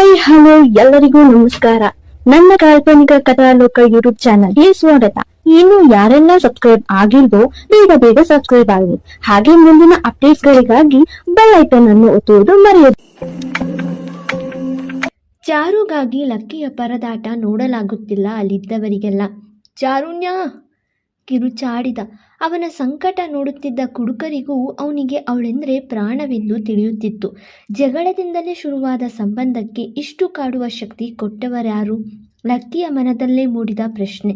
Hi hello ಎಲ್ಲರಿಗೂ ನಮಸ್ಕಾರ. ನನ್ನ ಕಾಲ್ಪನಿಕ ಕಥಾಲೋಕ ಯೂಟ್ಯೂಬ್ ಚಾನಲ್ಗೆ ಸ್ವಾಗತ. ಇನ್ನು ಯಾರೆಲ್ಲ ಸಬ್ಸ್ಕ್ರೈಬ್ ಆಗಿಲ್ವೋ ಬೇಗ ಸಬ್ಸ್ಕ್ರೈಬ್ ಆಗಿ, ಹಾಗೆ ಮುಂದಿನ ಅಪ್ಡೇಟ್ಸ್ ಗಳಿಗಾಗಿ ಬೆಲ್ ಐಕಾನ್ ಅನ್ನು ಒತ್ತುವುದು ಮರೆಯದು. ಚಾರುಗಾಗಿ ಲಕ್ಕಿಯ ಪರದಾಟ ನೋಡಲಾಗುತ್ತಿಲ್ಲ ಅಲ್ಲಿದ್ದವರಿಗೆಲ್ಲ. ಚಾರುಣ್ಯ ಕಿರುಚಾಡಿದ. ಅವನ ಸಂಕಟ ನೋಡುತ್ತಿದ್ದ ಕುಡುಕರಿಗೂ ಅವನಿಗೆ ಅವಳೆಂದರೆ ಪ್ರಾಣವೆಂದು ತಿಳಿಯುತ್ತಿತ್ತು. ಜಗಳದಿಂದಲೇ ಶುರುವಾದ ಸಂಬಂಧಕ್ಕೆ ಇಷ್ಟು ಕಾಡುವ ಶಕ್ತಿ ಕೊಟ್ಟವರ್ಯಾರು? ಲಕ್ಕಿಯ ಮನದಲ್ಲೇ ಮೂಡಿದ ಪ್ರಶ್ನೆ.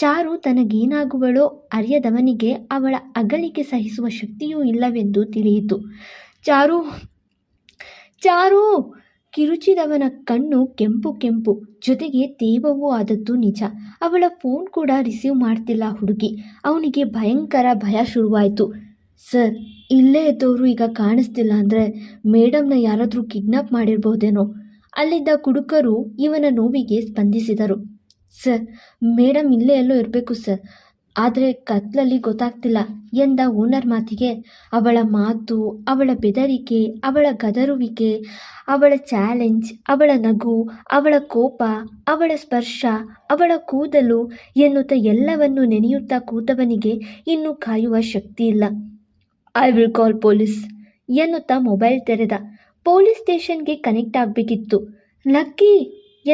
ಚಾರು ತನಗೇನಾಗುವಳೋ ಅರಿಯದವನಿಗೆ ಅವಳ ಅಗಲಿಕೆ ಸಹಿಸುವ ಶಕ್ತಿಯೂ ಇಲ್ಲವೆಂದು ತಿಳಿಯಿತು. ಚಾರು ಚಾರು ಕಿರುಚಿದವನ ಕಣ್ಣು ಕೆಂಪು ಜೊತೆಗೆ ತೇವವೂ ಆದದ್ದು ನಿಜ. ಅವಳ ಫೋನ್ ಕೂಡ ರಿಸೀವ್ ಮಾಡ್ತಿಲ್ಲ ಹುಡುಗಿ. ಅವನಿಗೆ ಭಯಂಕರ ಭಯ ಶುರುವಾಯಿತು. ಸರ್, ಇಲ್ಲೇ ಇದ್ದವರು ಈಗ ಕಾಣಿಸ್ತಿಲ್ಲ ಅಂದರೆ ಮೇಡಮ್ನ ಯಾರಾದರೂ ಕಿಡ್ನಾಪ್ ಮಾಡಿರ್ಬೋದೇನೋ. ಅಲ್ಲಿದ್ದ ಕುಡುಕರು ಇವನ ನೋವಿಗೆ ಸ್ಪಂದಿಸಿದರು. ಸರ್, ಮೇಡಮ್ ಇಲ್ಲೇ ಎಲ್ಲೋ ಇರಬೇಕು ಸರ್, ಆದರೆ ಕತ್ಲಲ್ಲಿ ಗೊತ್ತಾಗ್ತಿಲ್ಲ ಎಂದ ಓನರ್ ಮಾತಿಗೆ ಅವಳ ಮಾತು, ಅವಳ ಬೆದರಿಕೆ, ಅವಳ ಗದರುವಿಕೆ, ಅವಳ ಚಾಲೆಂಜ್, ಅವಳ ನಗು, ಅವಳ ಕೋಪ, ಅವಳ ಸ್ಪರ್ಶ, ಅವಳ ಕೂದಲು ಎನ್ನುತ್ತಾ ಎಲ್ಲವನ್ನು ನೆನೆಯುತ್ತಾ ಕೂತವನಿಗೆ ಇನ್ನು ಕಾಯುವ ಶಕ್ತಿ ಇಲ್ಲ. ಐ ವಿಲ್ ಕಾಲ್ ಪೊಲೀಸ್ ಎನ್ನುತ್ತಾ ಮೊಬೈಲ್ ತೆರೆದ. ಪೊಲೀಸ್ ಸ್ಟೇಷನ್ಗೆ ಕನೆಕ್ಟ್ ಆಗಬೇಕಿತ್ತು. ಲಕ್ಕಿ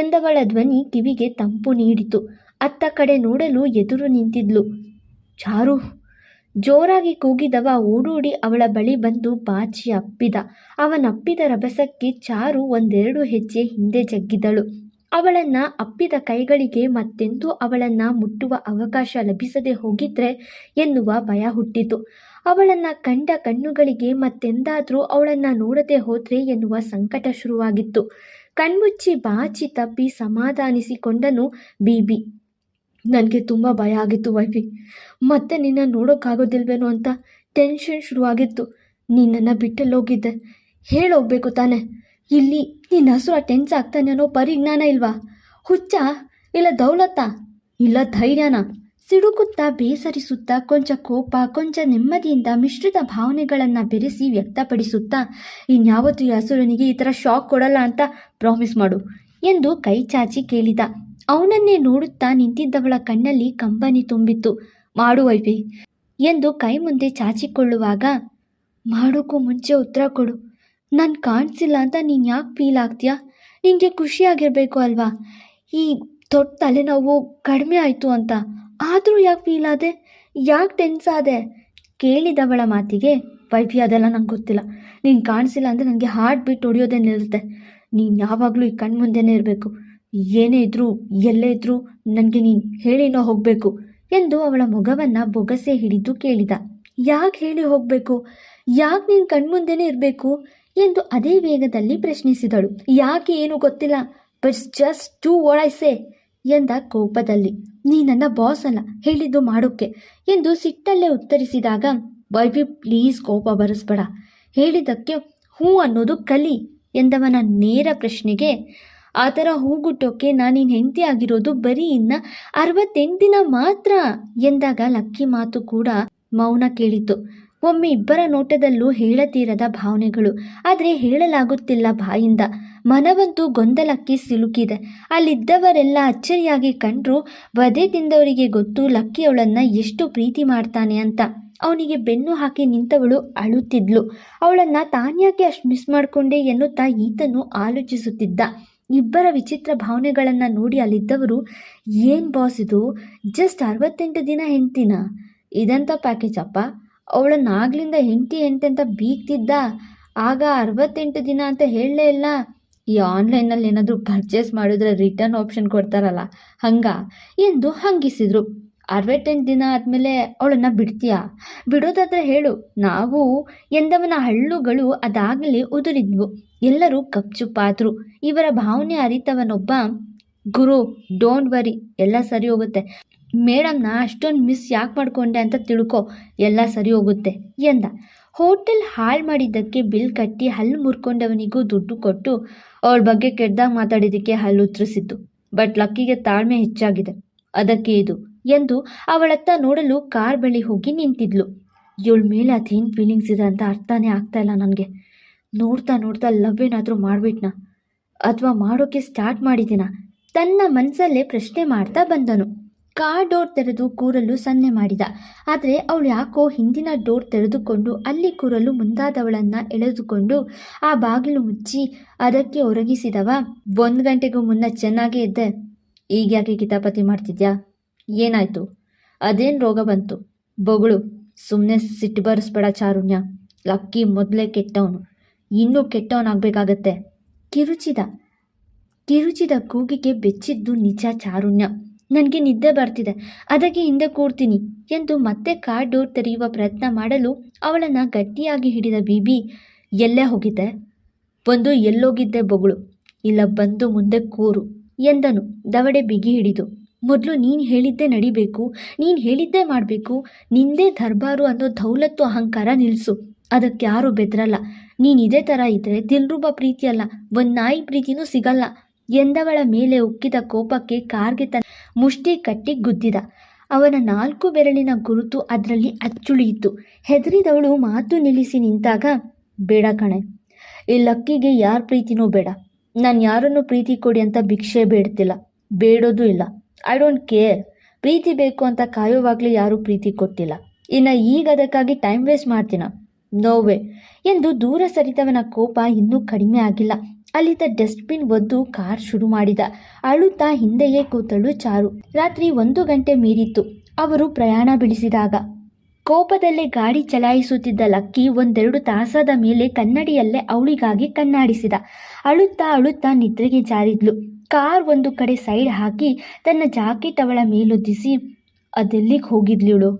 ಎಂದವಳ ಧ್ವನಿ ಕಿವಿಗೆ ತಂಪು ನೀಡಿತು. ಅತ್ತ ಕಡೆ ನೋಡಲು ಎದುರು ನಿಂತಿದ್ಲು ಚಾರು. ಜೋರಾಗಿ ಕೂಗಿದವ ಓಡೋಡಿ ಅವಳ ಬಳಿ ಬಂದು ಬಾಚಿ ಅಪ್ಪಿದ. ಅವನಪ್ಪಿದ ರಭಸಕ್ಕೆ ಚಾರು ಒಂದೆರಡು ಹೆಜ್ಜೆ ಹಿಂದೆ ಜಗ್ಗಿದಳು. ಅವಳನ್ನ ಅಪ್ಪಿದ ಕೈಗಳಿಗೆ ಮತ್ತೆಂದೂ ಅವಳನ್ನ ಮುಟ್ಟುವ ಅವಕಾಶ ಲಭಿಸದೆ ಹೋಗಿದ್ರೆ ಎನ್ನುವ ಭಯ ಹುಟ್ಟಿತು. ಅವಳನ್ನ ಕಂಡ ಕಣ್ಣುಗಳಿಗೆ ಮತ್ತೆಂದಾದರೂ ಅವಳನ್ನ ನೋಡದೆ ಹೋದ್ರೆ ಎನ್ನುವ ಸಂಕಟ ಶುರುವಾಗಿತ್ತು. ಕಣ್ಮುಚ್ಚಿ ಬಾಚಿ ತಪ್ಪಿ ಸಮಾಧಾನಿಸಿಕೊಂಡನು ಬೀಬಿ. ನನಗೆ ತುಂಬ ಭಯ ಆಗಿತ್ತು ವೈಫಿ. ಮತ್ತೆ ನಿನ್ನ ನೋಡೋಕ್ಕಾಗೋದಿಲ್ವೇನೋ ಅಂತ ಟೆನ್ಷನ್ ಶುರುವಾಗಿತ್ತು. ನಿನ್ನನ್ನು ಬಿಟ್ಟಲ್ಲೋಗಿದ್ದೆ. ಹೇಳೋಗ್ಬೇಕು ತಾನೆ. ಇಲ್ಲಿ ನಿನ್ನ ಹಸುರ ಟೆನ್ಸ್ ಆಗ್ತಾನೆ ಅನ್ನೋ ಪರಿಜ್ಞಾನ ಇಲ್ವಾ? ಹುಚ್ಚ ಇಲ್ಲ ದೌಲತ್ತಾ ಇಲ್ಲ ಧೈರ್ಯನ? ಸಿಡುಕುತ್ತಾ ಬೇಸರಿಸುತ್ತಾ ಕೊಂಚ ಕೋಪ ಕೊಂಚ ನೆಮ್ಮದಿಯಿಂದ ಮಿಶ್ರಿತ ಭಾವನೆಗಳನ್ನು ಬೆರೆಸಿ ವ್ಯಕ್ತಪಡಿಸುತ್ತಾ ಇನ್ಯಾವತ್ತೂ ಈ ಹಸುರನಿಗೆ ಈ ಥರ ಶಾಕ್ ಕೊಡಲ್ಲ ಅಂತ ಪ್ರಾಮಿಸ್ ಮಾಡು ಎಂದು ಕೈ ಚಾಚಿ ಕೇಳಿದ. ಅವನನ್ನೇ ನೋಡುತ್ತಾ ನಿಂತಿದ್ದವಳ ಕಣ್ಣಲ್ಲಿ ಕಂಬನಿ ತುಂಬಿತ್ತು. ಮಾಡು ವೈಫಿ ಎಂದು ಕೈ ಮುಂದೆ ಚಾಚಿಕೊಳ್ಳುವಾಗ, ಮಾಡೋಕ್ಕೂ ಮುಂಚೆ ಉತ್ತರ ಕೊಡು. ನಾನು ಕಾಣಿಸಿಲ್ಲ ಅಂತ ನೀನು ಯಾಕೆ ಫೀಲ್ ಆಗ್ತೀಯಾ? ನಿನಗೆ ಖುಷಿಯಾಗಿರಬೇಕು ಅಲ್ವಾ ಈ ದೊಡ್ಡ ತಲೆನೋವು ಕಡಿಮೆ ಆಯಿತು ಅಂತ. ಆದರೂ ಯಾಕೆ ಫೀಲ್ ಆದೆ? ಯಾಕೆ ಟೆನ್ಸ್ ಆದೆ? ಕೇಳಿದವಳ ಮಾತಿಗೆ, ವೈಫಿ ಅದೆಲ್ಲ ನಂಗೆ ಗೊತ್ತಿಲ್ಲ. ನೀನು ಕಾಣಿಸಿಲ್ಲ ಅಂದರೆ ನನಗೆ ಹಾರ್ಟ್ ಬೀಟ್ ಹೊಡೆಯೋದೇ ನಿಲ್ಲುತ್ತೆ. ನೀನು ಯಾವಾಗಲೂ ಈ ಕಣ್ಣು ಮುಂದೆನೇ ಇರಬೇಕು. ಏನೇ ಇದ್ರೂ ಎಲ್ಲೇ ಇದ್ರೂ ನನಗೆ ನೀನು ಹೇಳಿನೋ ಹೋಗಬೇಕು ಎಂದು ಅವಳ ಮೊಗವನ್ನು ಬೊಗಸೆ ಹಿಡಿದು ಕೇಳಿದ. ಯಾಕೆ ಹೇಳಿ ಹೋಗಬೇಕು? ಯಾಕೆ ನೀನು ಕಣ್ಮುಂದೆನೇ ಇರಬೇಕು ಎಂದು ಅದೇ ವೇಗದಲ್ಲಿ ಪ್ರಶ್ನಿಸಿದಳು. ಯಾಕೆ ಏನು ಗೊತ್ತಿಲ್ಲ, but just do what I say ಎಂದ ಕೋಪದಲ್ಲಿ. ನೀ ನನ್ನ ಬಾಸ್ ಅಲ್ಲ ಹೇಳಿದ್ದು ಮಾಡೋಕ್ಕೆ ಎಂದು ಸಿಟ್ಟಲ್ಲೇ ಉತ್ತರಿಸಿದಾಗ, ವೈಫಿ ಪ್ಲೀಸ್ ಕೋಪ ಬರೆಸ್ಬೇಡ. ಹೇಳಿದ್ದಕ್ಕೆ ಹ್ಞೂ ಅನ್ನೋದು ಕಲಿ ಎಂದವನ ನೇರ ಪ್ರಶ್ನೆಗೆ, ಆ ಥರ ಹೂಗುಟ್ಟೋಕ್ಕೆ ನಾನಿನ್ ಹೆಂಡತಿ ಆಗಿರೋದು ಬರೀ ಇನ್ನ 68 ದಿನ ಮಾತ್ರ ಎಂದಾಗ ಲಕ್ಕಿ ಮಾತು ಕೂಡ ಮೌನ ಕೇಳಿತು. ಒಮ್ಮೆ ಇಬ್ಬರ ನೋಟದಲ್ಲೂ ಹೇಳತೀರದ ಭಾವನೆಗಳು. ಆದರೆ ಹೇಳಲಾಗುತ್ತಿಲ್ಲ ಬಾಯಿಂದ. ಮನವಂತೂ ಗೊಂದಲಕ್ಕೆ ಸಿಲುಕಿದೆ. ಅಲ್ಲಿದ್ದವರೆಲ್ಲ ಅಚ್ಚರಿಯಾಗಿ ಕಂಡ್ರು. ವಧೆ ತಿಂದವರಿಗೆ ಗೊತ್ತು ಲಕ್ಕಿ ಅವಳನ್ನು ಎಷ್ಟು ಪ್ರೀತಿ ಮಾಡ್ತಾನೆ ಅಂತ. ಅವನಿಗೆ ಬೆನ್ನು ಹಾಕಿ ನಿಂತವಳು ಅಳುತ್ತಿದ್ಲು. ಅವಳನ್ನು ತಾನ್ಯಾಕೆ ಅಷ್ಟು ಮಿಸ್ ಮಾಡಿಕೊಂಡೆ ಎನ್ನುತ್ತಾ ಈತನು ಆಲೋಚಿಸುತ್ತಿದ್ದ. ಇಬ್ಬರ ವಿಚಿತ್ರ ಭಾವನೆಗಳನ್ನು ನೋಡಿ ಅಲ್ಲಿದ್ದವರು, ಏನು ಬಾಸ್ ಇದು, ಜಸ್ಟ್ 68 ದಿನ ಹೆಂಡ್ತಿನ? ಇದಂಥ ಪ್ಯಾಕೇಜ್ ಅಪ್ಪ. ಅವಳನ್ನಾಗ್ಲಿಂದ ಹೆಂಡ್ತಿ ಅಂತ ಬೀಗ್ತಿದ್ದ. ಆಗ 68 ದಿನ ಅಂತ ಹೇಳಲೇ ಇಲ್ಲ. ಈ ಆನ್ಲೈನಲ್ಲಿ ಏನಾದರೂ ಪರ್ಚೇಸ್ ಮಾಡಿದ್ರೆ ರಿಟರ್ನ್ ಆಪ್ಷನ್ ಕೊಡ್ತಾರಲ್ಲ ಹಂಗ ಎಂದು ಹಂಗಿಸಿದ್ರು. 68 ದಿನ ಆದಮೇಲೆ ಅವಳನ್ನು ಬಿಡ್ತೀಯಾ? ಬಿಡೋದಾದ್ರೆ ಹೇಳು, ನಾವು ಎಂದವನ ಹಳ್ಳುಗಳು ಅದಾಗಲೇ ಉದುರಿದ್ವು. ಎಲ್ಲರೂ ಕಪ್ಚುಪ್ಪಾದ್ರು. ಇವರ ಭಾವನೆ ಅರಿತವನೊಬ್ಬ, ಗುರು ಡೋಂಟ್ ವರಿ, ಎಲ್ಲ ಸರಿ ಹೋಗುತ್ತೆ. ಮೇಡಮ್ನ ಅಷ್ಟೊಂದು ಮಿಸ್ ಯಾಕೆ ಮಾಡ್ಕೊಂಡೆ ಅಂತ ತಿಳ್ಕೊ, ಎಲ್ಲ ಸರಿ ಹೋಗುತ್ತೆ ಎಂದ. ಹೋಟೆಲ್ ಹಾಳು ಮಾಡಿದ್ದಕ್ಕೆ ಬಿಲ್ ಕಟ್ಟಿ ಹಲ್ಲು ಮುರ್ಕೊಂಡವನಿಗೂ ದುಡ್ಡು ಕೊಟ್ಟು ಅವಳ ಬಗ್ಗೆ ಕೆಟ್ಟದಾಗ ಮಾತಾಡಿದ್ದಕ್ಕೆ ಹಲ್ಲು ಉತ್ತರಿಸಿತ್ತು. ಬಟ್ ಲಕ್ಕಿಗೆ ತಾಳ್ಮೆ ಹೆಚ್ಚಾಗಿದೆ, ಅದಕ್ಕೆ ಇದು ಎಂದು ಅವಳತ್ತ ನೋಡಲು ಕಾರ್ ಬಳಿ ಹೋಗಿ ನಿಂತಿದ್ಲು. ಇವಳ ಮೇಲೆ ಅದೇನು ಫೀಲಿಂಗ್ಸ್ ಇದೆ ಅಂತ ಅರ್ಥನೇ ಆಗ್ತಾ ಇಲ್ಲ ನನಗೆ. ನೋಡ್ತಾ ನೋಡ್ತಾ ಲವ್ ಏನಾದರೂ ಮಾಡಿಬಿಟ್ನಾ? ಅಥವಾ ಮಾಡೋಕ್ಕೆ ಸ್ಟಾರ್ಟ್ ಮಾಡಿದ್ದೀನಾ? ತನ್ನ ಮನಸ್ಸಲ್ಲೇ ಪ್ರಶ್ನೆ ಮಾಡ್ತಾ ಬಂದನು. ಕಾರ್ ಡೋರ್ ತೆರೆದು ಕೂರಲು ಸನ್ನೆ ಮಾಡಿದ. ಆದರೆ ಅವಳು ಯಾಕೋ ಹಿಂದಿನ ಡೋರ್ ತೆರೆದುಕೊಂಡು ಅಲ್ಲಿ ಕೂರಲು ಮುಂದಾದವಳನ್ನು ಎಳೆದುಕೊಂಡು ಆ ಬಾಗಿಲು ಮುಚ್ಚಿ ಅದಕ್ಕೆ ಒರಗಿಸಿದವ. 1 ಗಂಟೆಗೂ ಮುನ್ನ ಚೆನ್ನಾಗೇ ಇದ್ದೆ, ಈಗ ಯಾಕೆ ಕಿತಾಪತಿ ಮಾಡ್ತಿದ್ಯಾ? ಏನಾಯ್ತು? ಅದೇನು ರೋಗ ಬಂತು? ಬೊಗಳು. ಸುಮ್ಮನೆ ಸಿಟ್ಟು ಬರೆಸ್ಬೇಡ ಚಾರುಣ್ಯ. ಲಕ್ಕಿ ಮೊದಲೇ ಕೆಟ್ಟವನು, ಇನ್ನೂ ಕೆಟ್ಟವನಾಗಬೇಕಾಗತ್ತೆ. ಕಿರುಚಿದ ಕೂಗಿಗೆ ಬೆಚ್ಚಿದ್ದು ನಿಜ ಚಾರುಣ್ಯ. ನನಗೆ ನಿದ್ದೆ ಬರ್ತಿದೆ, ಅದಕ್ಕೆ ಹಿಂದೆ ಕೂರ್ತೀನಿ ಎಂದು ಮತ್ತೆ ಕಾರ್ ಡೋರ್ ತೆರೆಯುವ ಪ್ರಯತ್ನ ಮಾಡಲು ಅವಳನ್ನು ಗಟ್ಟಿಯಾಗಿ ಹಿಡಿದ ಬೀಬಿ. ಎಲ್ಲೇ ಹೋಗಿದ್ದೆ? ಬಂದು ಎಲ್ಲೋಗಿದ್ದೆ ಬೊಗಳು. ಇಲ್ಲ ಬಂದು ಮುಂದೆ ಕೂರು ಎಂದನು ದವಡೆ ಬಿಗಿ ಹಿಡಿದು. ಮೊದಲು ನೀನು ಹೇಳಿದ್ದೇ ನಡಿಬೇಕು, ನೀನು ಹೇಳಿದ್ದೇ ಮಾಡಬೇಕು, ನಿಂದೇ ದರ್ಬಾರು ಅನ್ನೋ ದೌಲತ್ತು ಅಹಂಕಾರ ನಿಲ್ಲಿಸು. ಅದಕ್ಕೆ ಯಾರೂ ಬೆದರಲ್ಲ. ನೀನು ಇದೇ ಥರ ಇದ್ದರೆ ದಿಲ್ರುಬ ಪ್ರೀತಿಯಲ್ಲ, ಒಂದು ನಾಯಿ ಪ್ರೀತಿನೂ ಸಿಗಲ್ಲ ಎಂದವಳ ಮೇಲೆ ಉಕ್ಕಿದ ಕೋಪಕ್ಕೆ ಕಾರ್ಗೆ ತನ್ನ ಮುಷ್ಟಿ ಕಟ್ಟಿ ಗುದ್ದಿದ. ಅವನ 4 ಬೆರಳಿನ ಗುರುತು ಅದರಲ್ಲಿ ಅಚ್ಚುಳಿಯಿತು. ಹೆದರಿದವಳು ಮಾತು ನಿಲ್ಲಿಸಿ ನಿಂತಾಗ, ಬೇಡ ಕಣೆ, ಈ ಲಕ್ಕಿಗೆ ಯಾರ ಪ್ರೀತಿನೂ ಬೇಡ. ನಾನು ಯಾರನ್ನು ಪ್ರೀತಿ ಕೊಡಿ ಅಂತ ಭಿಕ್ಷೆ ಬೇಡ್ತಿಲ್ಲ, ಬೇಡೋದು ಇಲ್ಲ. I don't care. ಪ್ರೀತಿ ಬೇಕು ಅಂತ ಕಾಯೋವಾಗಲೇ ಯಾರೂ ಪ್ರೀತಿ ಕೊಟ್ಟಿಲ್ಲ. ಇನ್ನು ಈಗ ಅದಕ್ಕಾಗಿ ಟೈಮ್ ವೇಸ್ಟ್ ಮಾಡ್ತೀನ? ನೋವೇ ಎಂದು ದೂರ ಸರಿದವನ ಕೋಪ ಇನ್ನೂ ಕಡಿಮೆ ಆಗಿಲ್ಲ. ಅಲ್ಲಿದ್ದ ಡಸ್ಟ್ಬಿನ್ ಒದ್ದು ಕಾರ್ ಶುರು ಮಾಡಿದ. ಅಳುತ್ತಾ ಹಿಂದೆಯೇ ಕೂತಳು ಚಾರು. ರಾತ್ರಿ 1 ಗಂಟೆ ಮೀರಿತ್ತು ಅವರು ಪ್ರಯಾಣ ಬೆಳೆಸಿದಾಗ. ಕೋಪದಲ್ಲೇ ಗಾಡಿ ಚಲಾಯಿಸುತ್ತಿದ್ದ ಲಕ್ಕಿ 1-2 ತಾಸಾದ ಮೇಲೆ ಕನ್ನಡಿಯಲ್ಲೇ ಅವಳಿಗಾಗಿ ಕಣ್ಣಾಡಿಸಿದ. ಅಳುತ್ತಾ ನಿದ್ರೆಗೆ ಜಾರಿದ್ಲು. ಕಾರ್ ಒಂದು ಕಡೆ ಸೈಡ್ ಹಾಕಿ ತನ್ನ ಜಾಕೆಟ್ ಅವಳ ಮೇಲೊದ್ದಿಸಿ, ಅದೆಲ್ಲಿಗೆ ಹೋಗಿದ್ಲಿವಳು?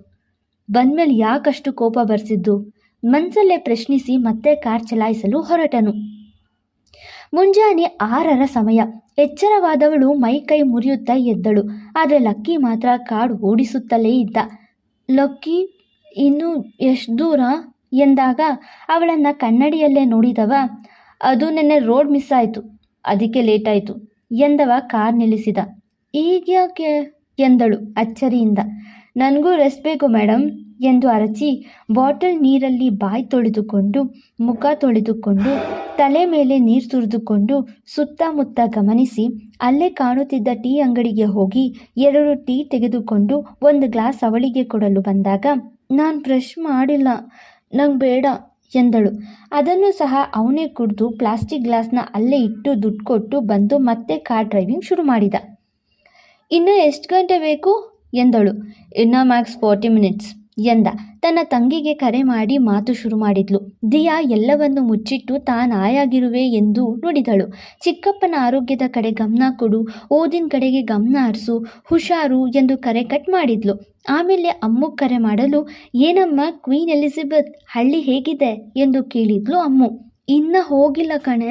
ಬಂದ್ಮೇಲೆ ಯಾಕಷ್ಟು ಕೋಪ ಬರ್ಸಿದ್ದು? ಮನಸ್ಸಲ್ಲೇ ಪ್ರಶ್ನಿಸಿ ಮತ್ತೆ ಕಾರ್ ಚಲಾಯಿಸಲು ಹೊರಟನು. ಮುಂಜಾನೆ 6ರ ಸಮಯ. ಎಚ್ಚರವಾದವಳು ಮೈಕೈ ಮುರಿಯುತ್ತಾ ಎದ್ದಳು. ಆದರೆ ಲಕ್ಕಿ ಮಾತ್ರ ಕಾರ್ ಓಡಿಸುತ್ತಲೇ ಇದ್ದ. ಲಕ್ಕಿ, ಇನ್ನೂ ಎಷ್ಟು ದೂರ ಎಂದಾಗ ಅವಳನ್ನು ಕನ್ನಡಿಯಲ್ಲೇ ನೋಡಿದವ. ಅದು ನೆನ್ನೆ ರೋಡ್ ಮಿಸ್ ಆಯಿತು, ಅದಕ್ಕೆ ಲೇಟ್ ಆಯಿತು ಎಂದವ ಕಾರ್ ನಿಲ್ಲಿಸಿದ. ಈಗ್ಯಾಕೆ ಎಂದಳು ಅಚ್ಚರಿಯಿಂದ. ನನಗೂ ರೆಸ್ಟ್ ಬೇಕು ಮೇಡಮ್ ಎಂದು ಅರಚಿ ಬಾಟಲ್ ನೀರಲ್ಲಿ ಬಾಯಿ ತೊಳೆದುಕೊಂಡು ಮುಖ ತೊಳೆದುಕೊಂಡು ತಲೆ ಮೇಲೆ ನೀರು ಸುರಿದುಕೊಂಡು ಸುತ್ತಮುತ್ತ ಗಮನಿಸಿ ಅಲ್ಲೇ ಕಾಣುತ್ತಿದ್ದ ಟೀ ಅಂಗಡಿಗೆ ಹೋಗಿ 2 ಟೀ ತೆಗೆದುಕೊಂಡು 1 ಗ್ಲಾಸ್ ಅವಳಿಗೆ ಕೊಡಲು ಬಂದಾಗ, ನಾನು ಬ್ರಷ್ ಮಾಡಿಲ್ಲ, ನಂಗೆ ಬೇಡ ಎಂದಳು. ಅದನ್ನು ಸಹ ಅವನೇ ಕುಡಿದು ಪ್ಲಾಸ್ಟಿಕ್ ಗ್ಲಾಸ್ನ ಅಲ್ಲೇ ಇಟ್ಟು ದುಡ್ಡು ಕೊಟ್ಟು ಬಂದು ಮತ್ತೆ ಕಾರ್ ಡ್ರೈವಿಂಗ್ ಶುರು ಮಾಡಿದ. ಇನ್ನು ಎಷ್ಟು ಗಂಟೆ ಬೇಕು ಎಂದಳು. ಇನ್ನು ಮ್ಯಾಕ್ಸ್ 40 ಮಿನಿಟ್ಸ್ ಎಂದ. ತನ್ನ ತಂಗಿಗೆ ಕರೆ ಮಾಡಿ ಮಾತು ಶುರು ಮಾಡಿದ್ಲು. ದಿಯಾ ಎಲ್ಲವನ್ನು ಮುಚ್ಚಿಟ್ಟು ತಾನಾಯಾಗಿರುವೆ ಎಂದು ನುಡಿದಳು. ಚಿಕ್ಕಪ್ಪನ ಆರೋಗ್ಯದ ಕಡೆ ಗಮನ ಕೊಡು, ಓದಿನ ಕಡೆಗೆ ಗಮನ ಹರಿಸು, ಹುಷಾರು ಎಂದು ಕರೆ ಕಟ್ ಮಾಡಿದ್ಲು. ಆಮೇಲೆ ಅಮ್ಮು ಕರೆ ಮಾಡಲು, ಏನಮ್ಮ ಕ್ವೀನ್ ಎಲಿಜಬೆತ್, ಹಳ್ಳಿ ಹೇಗಿದೆ ಎಂದು ಕೇಳಿದ್ಲು ಅಮ್ಮು. ಇನ್ನು ಹೋಗಿಲ್ಲ ಕಣೆ,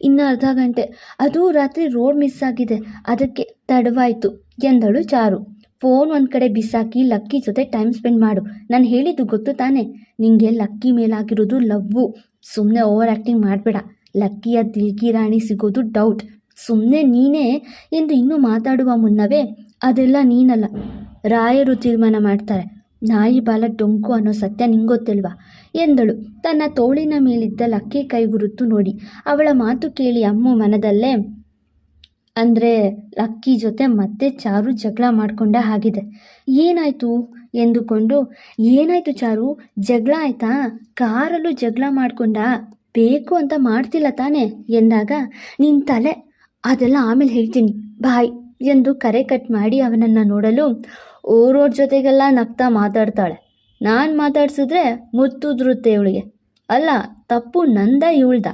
ಇನ್ನು ಅರ್ಧ ಗಂಟೆ, ಅದು ರಾತ್ರಿ ರೋಡ್ ಮಿಸ್ ಆಗಿದೆ, ಅದಕ್ಕೆ ತಡವಾಯಿತು ಎಂದಳು ಚಾರು. ಫೋನ್ ಒಂದು ಕಡೆ ಬಿಸಾಕಿ ಲಕ್ಕಿ ಜೊತೆ ಟೈಮ್ ಸ್ಪೆಂಡ್ ಮಾಡು. ನಾನು ಹೇಳಿದ್ದು ಗೊತ್ತು ತಾನೆ, ನಿಂಗೆ ಲಕ್ಕಿ ಮೇಲಾಗಿರೋದು ಲವ್ವು. ಸುಮ್ಮನೆ ಓವರ್ ಆ್ಯಕ್ಟಿಂಗ್ ಮಾಡಬೇಡ. ಲಕ್ಕಿಯ ದಿಲ್ಗಿ ರಾಣಿ ಸಿಗೋದು ಡೌಟ್. ಸುಮ್ಮನೆ ನೀನೇ ಎಂದು ಇನ್ನೂ ಮಾತಾಡುವ ಮುನ್ನವೇ, ಅದೆಲ್ಲ ನೀನಲ್ಲ, ರಾಯರು ತೀರ್ಮಾನ ಮಾಡ್ತಾರೆ. ನಾಯಿ ಬಾಲ ಡೊಂಕು ಅನ್ನೋ ಸತ್ಯ ನಿಂಗೊತ್ತಿಲ್ವಾ ಎಂದಳು ತನ್ನ ತೋಳಿನ ಮೇಲಿದ್ದ ಲಕ್ಕಿ ಕೈಗುರುತು ನೋಡಿ. ಅವಳ ಮಾತು ಕೇಳಿ ಅಮ್ಮು ಮನದಲ್ಲೇ, ಅಂದರೆ ಲಕ್ಕಿ ಜೊತೆ ಮತ್ತೆ ಚಾರು ಜಗಳ ಮಾಡಿಕೊಂಡ ಹಾಗಿದೆ. ಏನಾಯಿತು ಎಂದುಕೊಂಡು, ಏನಾಯಿತು ಚಾರು, ಜಗಳ ಆಯಿತಾ? ಕಾರಲ್ಲೂ ಜಗಳ ಮಾಡಿಕೊಂಡ? ಬೇಕು ಅಂತ ಮಾಡ್ತಿಲ್ಲ ತಾನೆ ಎಂದಾಗ, ನಿನ್ನ ತಲೆ, ಅದೆಲ್ಲ ಆಮೇಲೆ ಹೇಳ್ತೀನಿ, ಬಾಯ್ ಎಂದು ಕರೆ ಕಟ್ ಮಾಡಿ ಅವನನ್ನು ನೋಡಲು, ಊರೋರ್ ಜೊತೆಗೆಲ್ಲ ನಗ್ತಾ ಮಾತಾಡ್ತಾಳೆ. ನಾನು ಮಾತಾಡ್ಸಿದ್ರೆ ಮುತ್ತುದ್ರುತ್ತೆ ಇವಳಿಗೆ. ಅಲ್ಲ, ತಪ್ಪು ನಂದ ಇವಳ್ದ.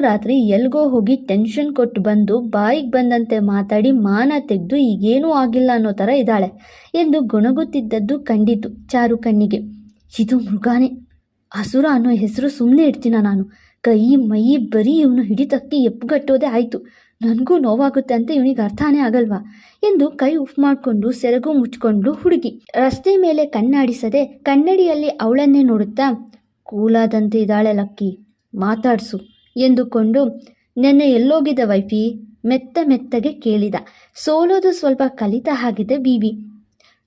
ರಾತ್ರಿ ಎಲ್ಗೋ ಹೋಗಿ ಟೆನ್ಷನ್ ಕೊಟ್ಟು ಬಂದು ಬಾಯಿಗೆ ಬಂದಂತೆ ಮಾತಾಡಿ ಮಾನ ತೆಗೆದು ಈಗೇನೂ ಆಗಿಲ್ಲ ಅನ್ನೋ ಥರ ಇದ್ದಾಳೆ ಎಂದು ಗೊಣಗುತ್ತಿದ್ದದ್ದು ಕಂಡಿತು ಚಾರು ಕಣ್ಣಿಗೆ. ಇದು ಮೃಗಾನೇ, ಅಸುರ ಅನ್ನೋ ಹೆಸರು ಸುಮ್ಮನೆ ಇಡ್ತೀನ ನಾನು? ಕೈ ಮೈ ಬರೀ ಇವನು ಹಿಡಿತಕ್ಕಿ ಎಪ್ಪುಗಟ್ಟೋದೇ ಆಯಿತು. ನನಗೂ ನೋವಾಗುತ್ತೆ ಅಂತ ಇವನಿಗೆ ಅರ್ಥನೇ ಆಗಲ್ವಾ ಎಂದು ಕೈ ಉಫ್ ಮಾಡಿಕೊಂಡು ಸೆರಗು ಮುಚ್ಕೊಂಡು ಹುಡುಗಿ ರಸ್ತೆ ಮೇಲೆ ಕಣ್ಣಾಡಿಸದೆ ಕನ್ನಡಿಯಲ್ಲಿ ಅವಳನ್ನೇ ನೋಡುತ್ತಾ, ಕೂಲಾದಂತೆ ಇದ್ದಾಳೆ ಲಕ್ಕಿ, ಮಾತಾಡ್ಸು ಎಂದುಕೊಂಡು, ನೆನ್ನೆ ಎಲ್ಲೋಗಿದ್ದ ವೈಫಿ ಮೆತ್ತಗೆ ಕೇಳಿದ. ಸೋಲೋದು ಸ್ವಲ್ಪ ಕಲಿತ ಹಾಗಿದೆ ಬೀಬಿ.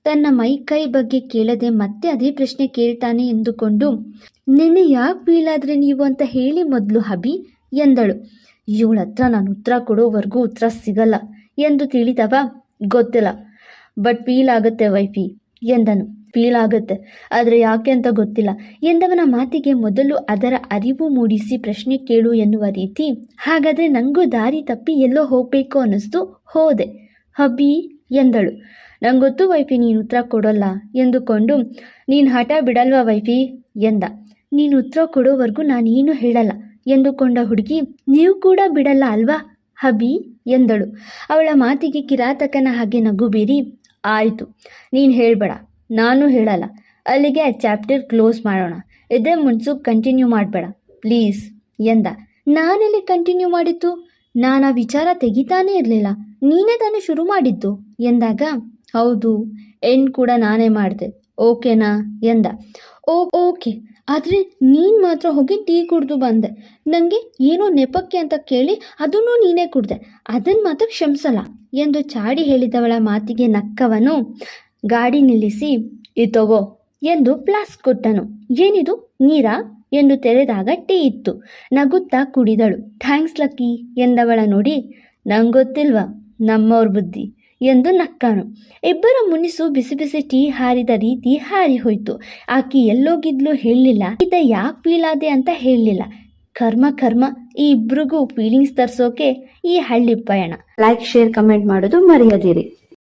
ತನ್ನ ಮೈಕೈ ಬಗ್ಗೆ ಕೇಳದೆ ಮತ್ತೆ ಅದೇ ಪ್ರಶ್ನೆ ಕೇಳ್ತಾನೆ ಎಂದುಕೊಂಡು, ನೆನ್ನೆ ಯಾಕೆ ಬೀಳಾದ್ರೆ ನೀವು ಅಂತ ಹೇಳಿ ಮೊದಲು ಹಬಿ ಎಂದಳು. ಇವಳ ಹತ್ರ ನಾನು ಉತ್ತರ ಕೊಡೋವರೆಗೂ ಉತ್ತರ ಸಿಗಲ್ಲ ಎಂದು ತಿಳಿದವ, ಗೊತ್ತಿಲ್ಲ, ಬಟ್ ಫೀಲ್ ಆಗುತ್ತೆ ವೈಫಿ ಎಂದನು. ಫೀಲ್ ಆಗುತ್ತೆ, ಆದರೆ ಯಾಕೆ ಅಂತ ಗೊತ್ತಿಲ್ಲ ಎಂದವನ ಮಾತಿಗೆ ಮೊದಲು ಅದರ ಅರಿವು ಮೂಡಿಸಿ ಪ್ರಶ್ನೆ ಕೇಳು ಎನ್ನುವ ರೀತಿ. ಹಾಗಾದರೆ ನನಗೂ ದಾರಿ ತಪ್ಪಿ ಎಲ್ಲೋ ಹೋಗಬೇಕು ಅನ್ನಿಸ್ತು, ಹೋದೆ. ಹಬ್ಬಿ ಎಂದಳು. ನಂಗೊತ್ತು ವೈಫಿ ನೀನು ಉತ್ತರ ಕೊಡೋಲ್ಲ ಎಂದುಕೊಂಡು. ನೀನು ಹಠ ಬಿಡಲ್ವಾ ವೈಫಿ ಎಂದ. ನೀನು ಉತ್ತರ ಕೊಡೋವರೆಗೂ ನಾನೇನು ಹೇಳಲ್ಲ ಎಂದುಕೊಂಡ ಹುಡುಗಿ, ನೀವು ಕೂಡ ಬಿಡಲ್ಲ ಅಲ್ವಾ ಹಬಿ ಎಂದಳು. ಅವಳ ಮಾತಿಗೆ ಕಿರಾತಕನ ಹಾಗೆ ನಗು ಬೀರಿ, ಆಯಿತು ನೀನು ಹೇಳಬೇಡ, ನಾನು ಹೇಳಲ್ಲ, ಅಲ್ಲಿಗೆ ಆ ಚಾಪ್ಟರ್ ಕ್ಲೋಸ್ ಮಾಡೋಣ, ಇದೇ ಮುನ್ಸು ಕಂಟಿನ್ಯೂ ಮಾಡಬೇಡ ಪ್ಲೀಸ್ ಎಂದ. ನಾನೆಲ್ಲಿ ಕಂಟಿನ್ಯೂ ಮಾಡಿದ್ದು, ನಾನು ಆ ವಿಚಾರ ತೆಗಿತಾನೇ ಇರಲಿಲ್ಲ, ನೀನೇ ತಾನೇ ಶುರು ಮಾಡಿದ್ದು ಎಂದಾಗ, ಹೌದು ಎಂಡ್ ಕೂಡ ನಾನೇ ಮಾಡಿದೆ, ಓಕೆನಾ ಎಂದ. ಓಕೆ, ಆದರೆ ನೀನು ಮಾತ್ರ ಹೋಗಿ ಟೀ ಕುಡಿದು ಬಂದೆ, ನನಗೆ ಏನೋ ನೆಪಕ್ಕೆ ಅಂತ ಕೇಳಿ ಅದನ್ನೂ ನೀನೇ ಕುಡ್ದೆ, ಅದನ್ನು ಮಾತ್ರ ಕ್ಷಮಿಸಲ್ಲ ಎಂದು ಚಾಡಿ ಹೇಳಿದವಳ ಮಾತಿಗೆ ನಕ್ಕವನು ಗಾಡಿ ನಿಲ್ಲಿಸಿ, ತಗೋ ಎಂದು ಫ್ಲಾಸ್ಕ್ ಕೊಟ್ಟನು. ಏನಿದು ನೀರಾ ಎಂದು ತೆರೆದಾಗ ಟೀ ಇತ್ತು. ನಗುತ್ತಾ ಕುಡಿದಳು. ಥ್ಯಾಂಕ್ಸ್ ಲಕ್ಕಿ ಎಂದವಳ ನೋಡಿ, ನಂಗೊತ್ತಿಲ್ವಾ ನಮ್ಮವ್ರ ಬುದ್ಧಿ ಎಂದು ನಕ್ಕನು. ಇಬ್ಬರ ಮುನಿಸು ಬಿಸಿ ಬಿಸಿ ಟೀ ಹಾರಿದ ರೀತಿ ಹಾರಿ ಹೋಯ್ತು. ಆಕೆ ಎಲ್ಲೋಗಿದ್ಲು ಹೇಳಲಿಲ್ಲ, ಈತ ಯಾಕೆ ಫೀಲ್ ಆದೆ ಅಂತ ಹೇಳಲಿಲ್ಲ. ಕರ್ಮ ಈ ಇಬ್ರಿಗೂ ಫೀಲಿಂಗ್ಸ್ ತರಿಸೋಕೆ ಈ ಹಳ್ಳಿ ಪಯಣ. ಲೈಕ್, ಶೇರ್, ಕಮೆಂಟ್ ಮಾಡೋದು ಮರೆಯದಿರಿ.